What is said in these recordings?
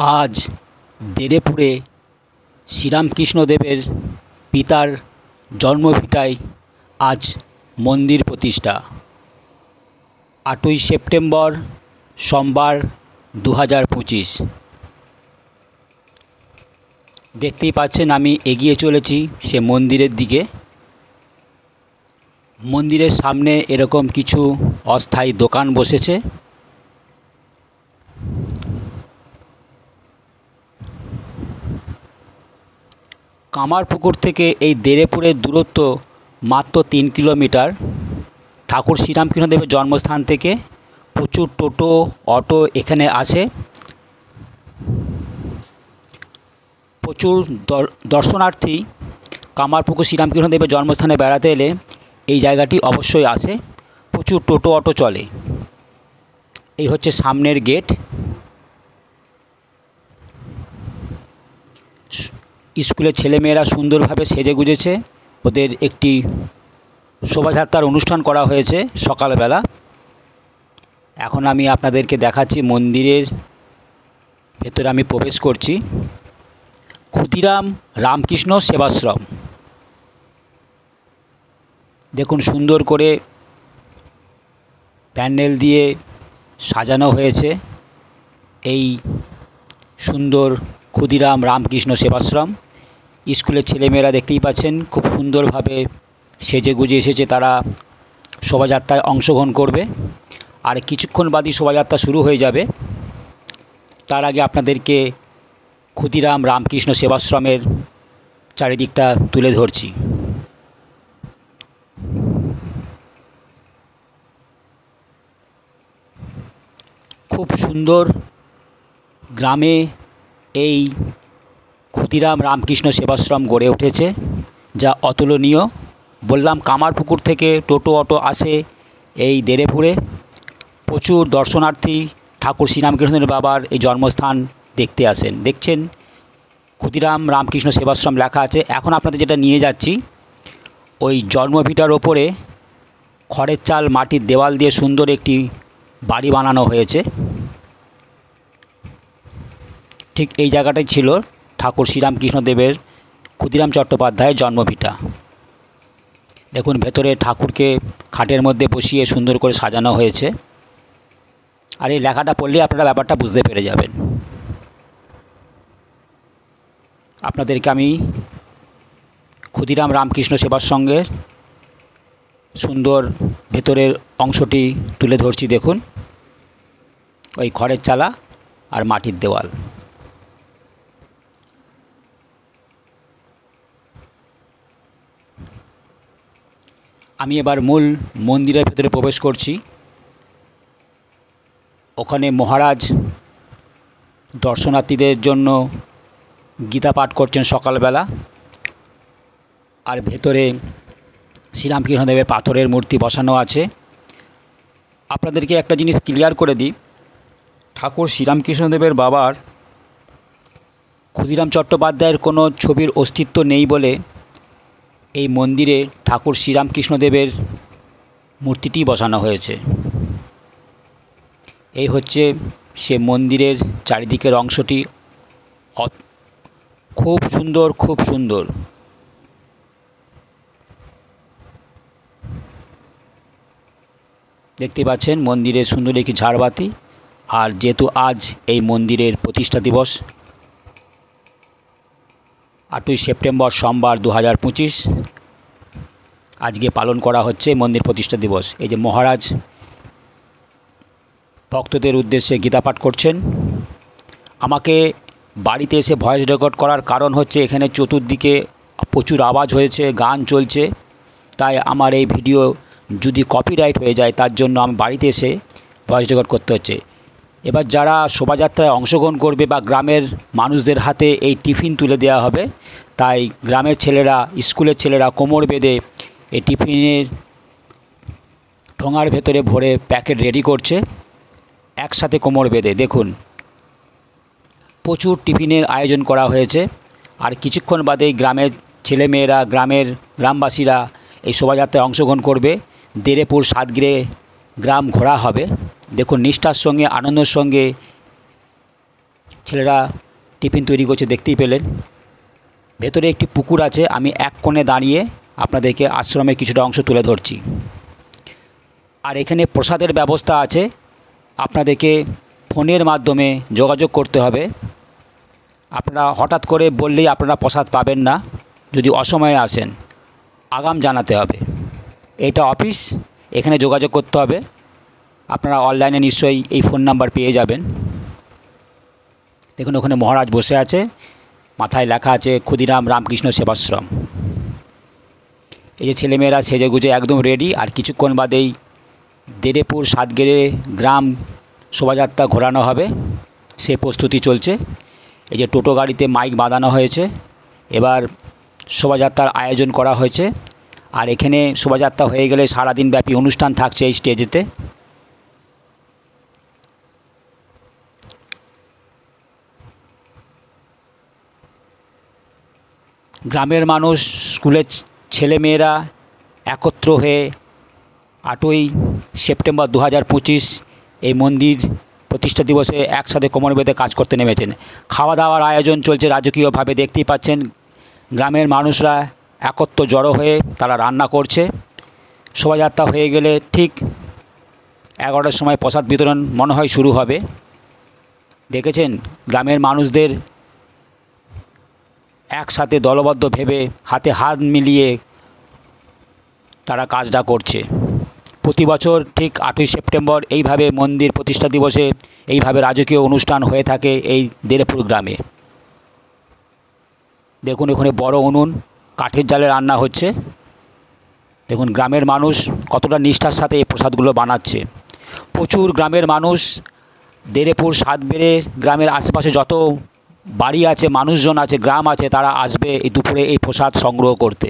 আজ দেরেপুরে শ্রীরামকৃষ্ণদেবের পিতার জন্মভিটায় আজ মন্দির প্রতিষ্ঠা। 8ই সেপ্টেম্বর সোমবার 2025। দেখতেই পাচ্ছেন আমি এগিয়ে চলেছি সে মন্দিরের দিকে। মন্দিরের সামনে এরকম কিছু অস্থায়ী দোকান বসেছে। কামারপুকুর থেকে এই দেরেপুরের দূরত্ব মাত্র 3 কিলোমিটার। ঠাকুর শ্রীরামকৃষ্ণদেবের জন্মস্থান থেকে প্রচুর টোটো অটো এখানে আসে। প্রচুর দর্শনার্থী কামারপুকুর শ্রীরামকৃষ্ণদেবের জন্মস্থানে বেড়াতে এলে এই জায়গাটি অবশ্যই আসে। প্রচুর টোটো অটো চলে। এই হচ্ছে সামনের গেট। স্কুলের ছেলেমেয়েরা সুন্দরভাবে সেজে গুজেছে। ওদের একটি শোভাযাত্রার অনুষ্ঠান করা হয়েছে সকালবেলা। এখন আমি আপনাদেরকে দেখাচ্ছি মন্দিরের ভেতরে আমি প্রবেশ করছি। ক্ষুদিরাম রামকৃষ্ণ সেবাশ্রম। দেখুন সুন্দর করে প্যান্ডেল দিয়ে সাজানো হয়েছে এই সুন্দর ক্ষুদিরাম রামকৃষ্ণ সেবাশ্রম। স্কুলের ছেলেমেয়েরা দেখতেই পাচ্ছেন খুব সুন্দরভাবে সেজে গুজে এসেছে। তারা শোভাযাত্রায় অংশগ্রহণ করবে। আর কিছুক্ষণ বাদই শোভাযাত্রা শুরু হয়ে যাবে। তার আগে আপনাদেরকে ক্ষুদিরাম রামকৃষ্ণ সেবাশ্রমের চারিদিকটা তুলে ধরছি। খুব সুন্দর গ্রামে এই ক্ষুদিরাম রামকৃষ্ণ সেবাশ্রম গড়ে উঠেছে, যা অতুলনীয়। বললাম কামারপুকুর থেকে টোটো অটো আসে এই দেরেপুরে। প্রচুর দর্শনার্থী ঠাকুর শ্রীরামকৃষ্ণের বাবার এই জন্মস্থান দেখতে আসেন। দেখছেন ক্ষুদিরাম রামকৃষ্ণ সেবাশ্রম লেখা আছে। এখন আপনাদের যেটা নিয়ে যাচ্ছি ওই জন্মভিটার ওপরে খড়ের চাল মাটির দেওয়াল দিয়ে সুন্দর একটি বাড়ি বানানো হয়েছে। ঠিক এই জায়গাটাই ছিল ঠাকুর শ্রীরামকৃষ্ণদেবের ক্ষুদিরাম চট্টোপাধ্যায়ের জন্মভিটা। দেখুন ভেতরে ঠাকুরকে খাটের মধ্যে বসিয়ে সুন্দর করে সাজানো হয়েছে। আর এই লেখাটা পড়লে আপনারা ব্যাপারটা বুঝতে পেরে যাবেন। আপনাদেরকে আমি ক্ষুদিরাম রামকৃষ্ণ সেবাশ্রমের সুন্দর ভেতরের অংশটি তুলে ধরছি। দেখুন ওই খড়ের চালা আর মাটির দেওয়াল। আমি এবার মূল মন্দিরের ভেতরে প্রবেশ করছি। ওখানে মহারাজ দর্শনার্থীদের জন্য গীতা পাঠ করছেন সকালবেলা। আর ভেতরে শ্রীরামকৃষ্ণদেবের পাথরের মূর্তি বসানো আছে। আপনাদেরকে একটা জিনিস ক্লিয়ার করে দিই, ঠাকুর শ্রীরামকৃষ্ণদেবের বাবার ক্ষুদিরাম চট্টোপাধ্যায়ের কোনো ছবির অস্তিত্ব নেই বলে এই মন্দিরে ঠাকুর শ্রীরামকৃষ্ণদেবের মূর্তিটি বসানো হয়েছে। এই হচ্ছে সে মন্দিরের চারিদিকের অংশটি। খুব সুন্দর, খুব সুন্দর। দেখতে পাচ্ছেন মন্দিরের সুন্দর একটি ঝাড়বাতি। আর যেহেতু আজ এই মন্দিরের প্রতিষ্ঠা দিবস 8ই সেপ্টেম্বর সোমবার 2025 আজকে পালন করা হচ্ছে মন্দির প্রতিষ্ঠা দিবস। এই যে মহারাজ ভক্তদের উদ্দেশ্যে গীতা পাঠ করছেন। আমাকে বাড়িতে এসে ভয়েস রেকর্ড করার কারণ হচ্ছে এখানে চতুর্দিকে প্রচুর আওয়াজ হয়েছে, গান চলছে। তাই আমার এই ভিডিও যদি কপিরাইট হয়ে যায় তার জন্য আমি বাড়িতে এসে ভয়েস রেকর্ড করতে হচ্ছে। এবার যারা শোভাযাত্রায় অংশগ্রহণ করবে বা গ্রামের মানুষদের হাতে এই টিফিন তুলে দেওয়া হবে, তাই গ্রামের ছেলেরা, স্কুলের ছেলেরা কোমর বেঁধে এই টিফিনের ঠোঙার ভেতরে ভরে প্যাকেট রেডি করছে একসাথে কোমর বেঁধে। দেখুন প্রচুর টিফিনের আয়োজন করা হয়েছে। আর কিছুক্ষণ বাদেই গ্রামের ছেলেমেয়েরা, গ্রামবাসীরা এই শোভাযাত্রায় অংশগ্রহণ করবে। দেরেপুর সাতগিরে গ্রাম ঘোরা হবে। দেখুন নিষ্ঠার সঙ্গে, আনন্দের সঙ্গে ছেলেরা টিফিন তৈরি করছে, দেখতেই পেলেন। ভেতরে একটি পুকুর আছে, আমি এক কোণে দাঁড়িয়ে আপনাদেরকে আশ্রমের কিছুটা অংশ তুলে ধরছি। আর এখানে প্রসাদের ব্যবস্থা আছে, আপনাদেরকে ফোনের মাধ্যমে যোগাযোগ করতে হবে। আপনারা হঠাৎ করে বললেই আপনারা প্রসাদ পাবেন না, যদি অসময়ে আসেন আগাম জানাতে হবে। এটা অফিস, এখানে যোগাযোগ করতে হবে। আপনারা অনলাইনে নিশ্চয়ই এই ফোন নাম্বার পেয়ে যাবেন। দেখুন ওখানে মহারাজ বসে আছে, মাথায় লেখা আছে ক্ষুদিরাম রামকৃষ্ণ সেবাশ্রম। এই যে ছেলেমেয়েরা সেজেগুজে একদম রেডি, আর কিছুক্ষণ বাদেই দেরেপুর সাতগেরে গ্রাম শোভাযাত্রা ঘোরানো হবে, সে প্রস্তুতি চলছে। এই যে টোটো গাড়িতে মাইক বাঁধানো হয়েছে, এবার শোভাযাত্রার আয়োজন করা হয়েছে। আর এখানে শোভাযাত্রা হয়ে গেলে সারাদিন ব্যাপী অনুষ্ঠান থাকছে এই স্টেজেতে। গ্রামের মানুষ, স্কুলের ছেলেমেয়েরা একত্র হয়ে 8ই সেপ্টেম্বর 2025 এই মন্দির প্রতিষ্ঠা দিবসে একসাথে কোমর বেঁধে কাজ করতে নেমেছেন। খাওয়া দাওয়ার আয়োজন চলছে রাজকীয়ভাবে, দেখতেই পাচ্ছেন। গ্রামের মানুষরা একত্র জড়ো হয়ে তারা রান্না করছে। শোভাযাত্রা হয়ে গেলে ঠিক 11টার সময় প্রসাদ বিতরণ মনে হয় শুরু হবে। দেখেছেন গ্রামের মানুষদের একসাথে দলবদ্ধ ভেবে হাতে হাত মিলিয়ে তারা কাজটা করছে। প্রতি বছর ঠিক 8ই সেপ্টেম্বর এইভাবে মন্দির প্রতিষ্ঠা দিবসে এইভাবে রাজকীয় অনুষ্ঠান হয়ে থাকে এই দেরেপুর গ্রামে। দেখুন এখানে বড় উনুন, কাঠের জালে রান্না হচ্ছে। দেখুন গ্রামের মানুষ কতটা নিষ্ঠার সাথে এই প্রসাদগুলো বানাচ্ছে। প্রচুর গ্রামের মানুষ, দেরেপুর সাতবেড়ে গ্রামের আশেপাশে যত বাড়ি আছে, মানুষজন আছে, গ্রাম আছে, তারা আসবে এই দুপুরে এই প্রসাদ সংগ্রহ করতে।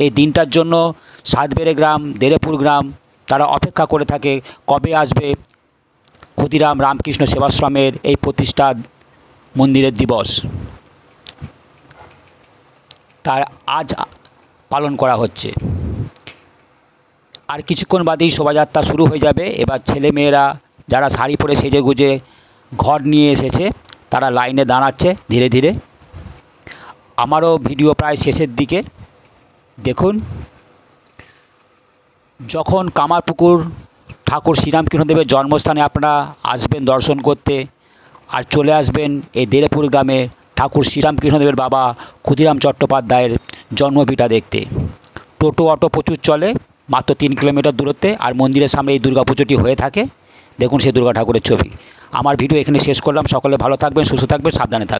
এই দিনটার জন্য সাতবেড়ে গ্রাম, দেরেপুর গ্রাম তারা অপেক্ষা করে থাকে কবে আসবে ক্ষুদিরাম রামকৃষ্ণ সেবাশ্রমের এই প্রতিষ্ঠা মন্দিরের দিবস। তার আজ পালন করা হচ্ছে। আর কিছুক্ষণ বাদেই শোভাযাত্রা শুরু হয়ে যাবে। এবার ছেলেমেয়েরা যারা শাড়ি পরে সেজেগুজে ঘর নিয়ে এসেছে তারা লাইনে দাঁড়াচ্ছে ধীরে ধীরে। আমারও ভিডিও প্রায় শেষের দিকে। দেখুন যখন কামারপুকুর ঠাকুর শ্রীরামকৃষ্ণদেবের জন্মস্থানে আপনারা আসবেন দর্শন করতে, আর চলে আসবেন এই দেরেপুর গ্রামে ঠাকুর শ্রীরামকৃষ্ণদেবের বাবা ক্ষুদিরাম চট্টোপাধ্যায়ের জন্মভিটা দেখতে। টোটো অটো প্রচুর চলে, মাত্র 3 কিলোমিটার দূরত্বে। আর মন্দিরের সামনে এই দুর্গাপুজোটি হয়ে থাকে। দেখুন সেই দুর্গা ঠাকুরের ছবি। আমার ভিডিও এখানে শেষ করলাম। সকলে ভালো থাকবেন, সুস্থ থাকবেন, সাবধানে থাকবেন।